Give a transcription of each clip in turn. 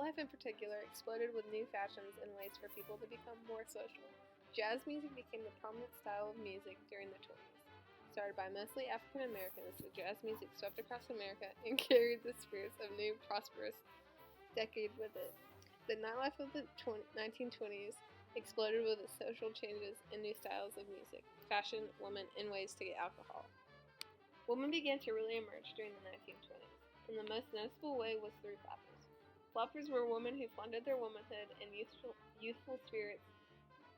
nightlife in particular exploded with new fashions and ways for people to become more social. Jazz music became the prominent style of music during the 20s. Started by mostly African Americans, the jazz music swept across America and carried the spirits of new, prosperous decade with it. The nightlife of the 1920s exploded with its social changes and new styles of music, fashion, women, and ways to get alcohol. Women began to really emerge during the 1920s, and the most noticeable way was through flappers. Flappers were women who flaunted their womanhood and youthful spirits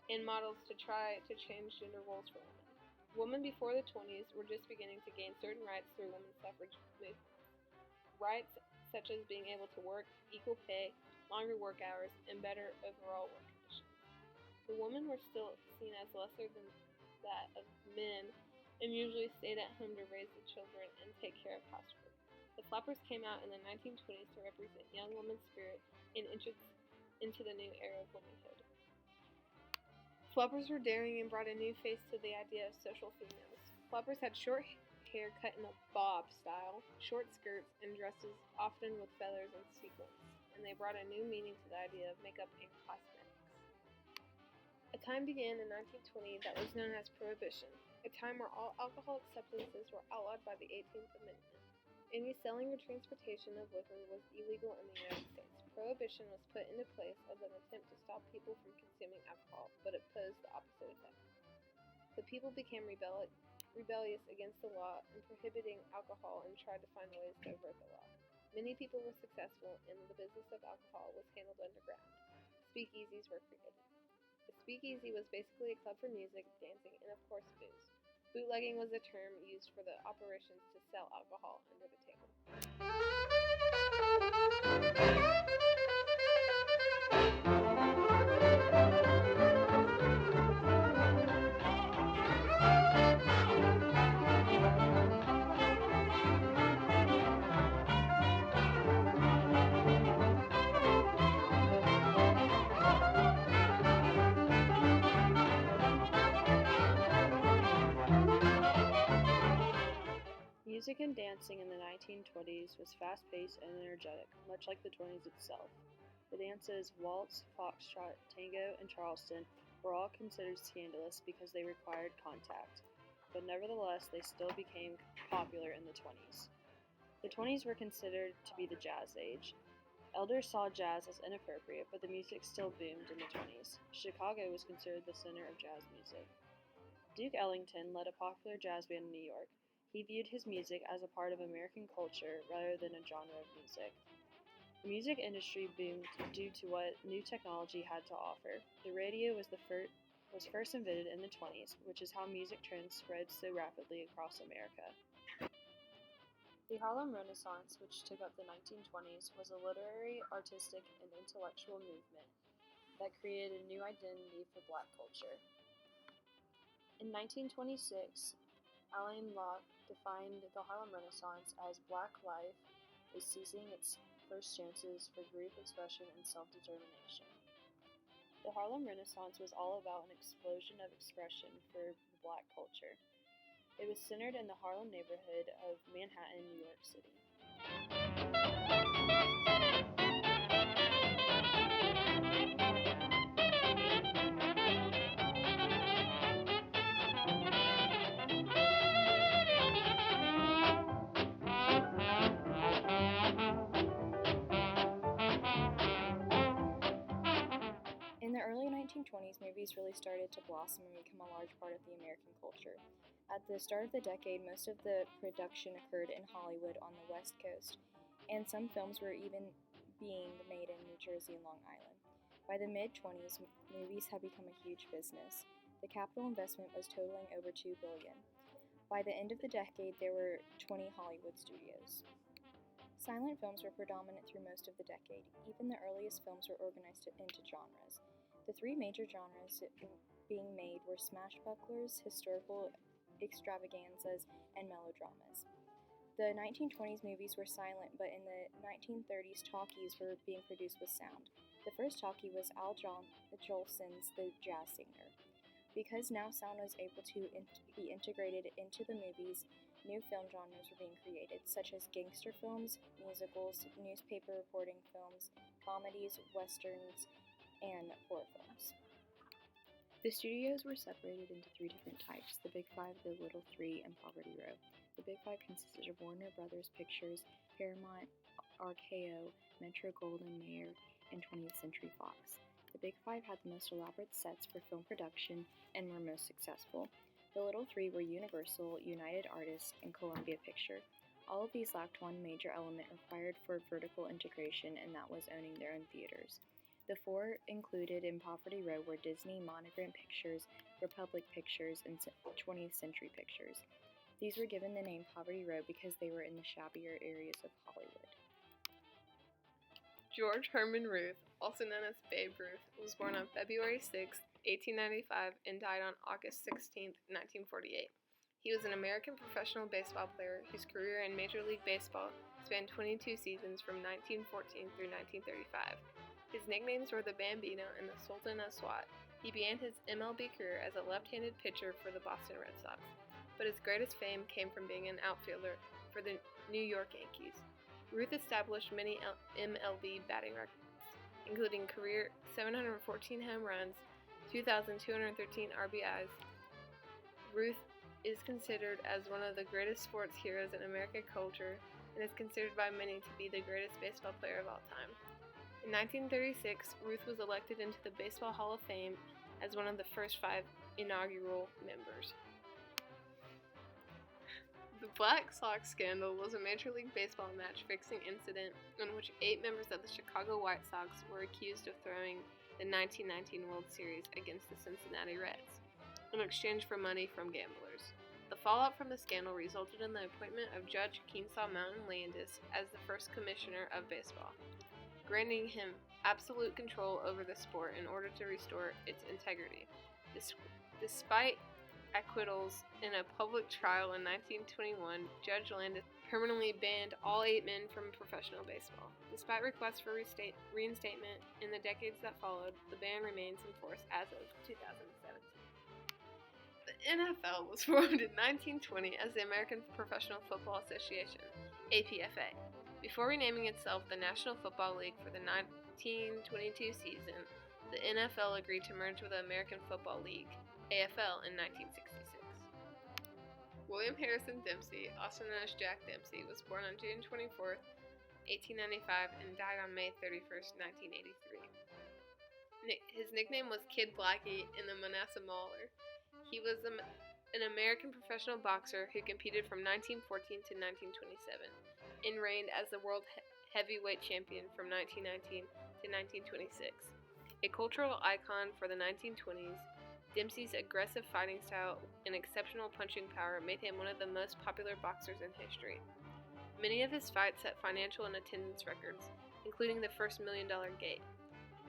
and models to try to change gender roles for women. Women before the 20s were just beginning to gain certain rights through women's suffrage movements. Rights such as being able to work, equal pay, longer work hours, and better overall work conditions. The women were still seen as lesser than that of men and usually stayed at home to raise the children and take care of housework. The flappers came out in the 1920s to represent young women's spirit and entrance into the new era of womanhood. Flappers were daring and brought a new face to the idea of social females. Flappers had short hair cut in a bob style, short skirts, and dresses often with feathers and sequins, and they brought a new meaning to the idea of makeup and cosmetics. A time began in 1920 that was known as Prohibition, a time where all alcoholic substances were outlawed by the 18th Amendment. Any selling or transportation of liquor was illegal in the United States. Prohibition was put into place as an attempt to stop people from consuming alcohol, but it posed the opposite effect. The people became rebellious against the law and prohibiting alcohol and tried to find ways to avert the law. Many people were successful, and the business of alcohol was handled underground. Speakeasies were created. A speakeasy was basically a club for music, dancing, and of course booze. Bootlegging was a term used for the operations to sell alcohol under the table. Music and dancing in the 1920s was fast-paced and energetic, much like the 20s itself. The dances waltz, foxtrot, tango, and Charleston were all considered scandalous because they required contact, but nevertheless they still became popular in the 20s. The 20s were considered to be the jazz age. Elders saw jazz as inappropriate, but the music still boomed in the 20s. Chicago was considered the center of jazz music. Duke Ellington led a popular jazz band in New York. He viewed his music as a part of American culture rather than a genre of music. The music industry boomed due to what new technology had to offer. The radio was first invented in the 20s, which is how music trends spread so rapidly across America. The Harlem Renaissance, which took up the 1920s, was a literary, artistic, and intellectual movement that created a new identity for Black culture. In 1926, Alain Locke defined the Harlem Renaissance as Black life is seizing its first chances for group expression and self-determination. The Harlem Renaissance was all about an explosion of expression for the Black culture. It was centered in the Harlem neighborhood of Manhattan, New York City. In the early 1920s, movies really started to blossom and become a large part of the American culture. At the start of the decade, most of the production occurred in Hollywood on the West Coast, and some films were even being made in New Jersey and Long Island. By the mid-20s, movies had become a huge business. The capital investment was totaling over $2 billion. By the end of the decade, there were 20 Hollywood studios. Silent films were predominant through most of the decade. Even the earliest films were organized into genres. The three major genres being made were smashbucklers, historical extravaganzas, and melodramas. The 1920s movies were silent, but in the 1930s talkies were being produced with sound. The first talkie was Al Jolson's The Jazz Singer. Because now sound was able to be integrated into the movies, new film genres were being created, such as gangster films, musicals, newspaper reporting films, comedies, westerns, and horror films. The studios were separated into three different types: the Big Five, the Little Three, and Poverty Row. The Big Five consisted of Warner Brothers Pictures, Paramount, RKO, Metro-Goldwyn-Mayer, and 20th Century Fox. The Big Five had the most elaborate sets for film production and were most successful. The Little Three were Universal, United Artists, and Columbia Pictures. All of these lacked one major element required for vertical integration, and that was owning their own theaters. The four included in Poverty Row were Disney, Monogram Pictures, Republic Pictures, and 20th Century Pictures. These were given the name Poverty Row because they were in the shabbier areas of Hollywood. George Herman Ruth, also known as Babe Ruth, was born on February 6, 1895, and died on August 16, 1948. He was an American professional baseball player whose career in Major League Baseball spanned 22 seasons from 1914 through 1935. His nicknames were the Bambino and the Sultan of SWAT. He began his MLB career as a left-handed pitcher for the Boston Red Sox, but his greatest fame came from being an outfielder for the New York Yankees. Ruth established many MLB batting records, including career 714 home runs, 2,213 RBIs. Ruth is considered as one of the greatest sports heroes in American culture and is considered by many to be the greatest baseball player of all time. In 1936, Ruth was elected into the Baseball Hall of Fame as one of the first 5 inaugural members. The Black Sox scandal was a Major League Baseball match-fixing incident in which 8 members of the Chicago White Sox were accused of throwing the 1919 World Series against the Cincinnati Reds in exchange for money from gamblers. The fallout from the scandal resulted in the appointment of Judge Kennesaw Mountain Landis as the first commissioner of baseball, granting him absolute control over the sport in order to restore its integrity. Despite acquittals in a public trial in 1921, Judge Landis permanently banned all 8 men from professional baseball. Despite requests for reinstatement in the decades that followed, the ban remains in force as of 2017. The NFL was formed in 1920 as the American Professional Football Association, APFA. Before renaming itself the National Football League for the 1922 season, the NFL agreed to merge with the American Football League, AFL, in 1966. William Harrison Dempsey, also known as Jack Dempsey, was born on June 24, 1895, and died on May 31, 1983. His nickname was Kid Blackie in the Manasseh Mauler. He was an American professional boxer who competed from 1914 to 1927 and reigned as the world heavyweight champion from 1919 to 1926. A cultural icon for the 1920s, Dempsey's aggressive fighting style and exceptional punching power made him one of the most popular boxers in history. Many of his fights set financial and attendance records, including the first $1 Million Gate.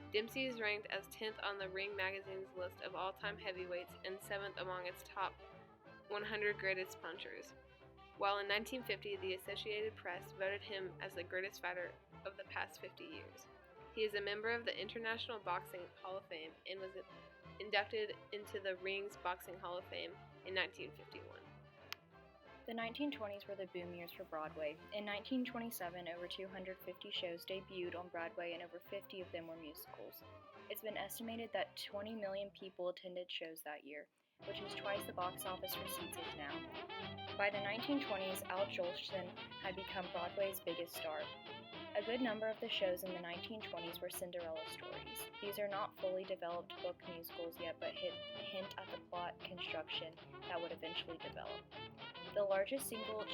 Dempsey is ranked as 10th on the Ring magazine's list of all-time heavyweights and 7th among its top 100 greatest punchers, while in 1950 the Associated Press voted him as the greatest fighter of the past 50 years. He is a member of the International Boxing Hall of Fame and was inducted into the Rings Boxing Hall of Fame in 1951. The 1920s were the boom years for Broadway. In 1927, over 250 shows debuted on Broadway and over 50 of them were musicals. It's been estimated that 20 million people attended shows that year, which is twice the box office receipts is now. By the 1920s, Al Jolson had become Broadway's biggest star. A good number of the shows in the 1920s were Cinderella stories. These are not fully developed book musicals yet, but hint at the plot construction that would eventually develop. The largest single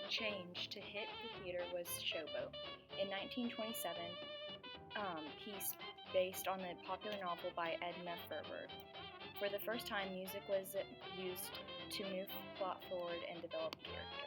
change to hit the theater was Showboat. In 1927, piece based on the popular novel by Edna Ferber. For the first time, music was used to move plot forward and develop character.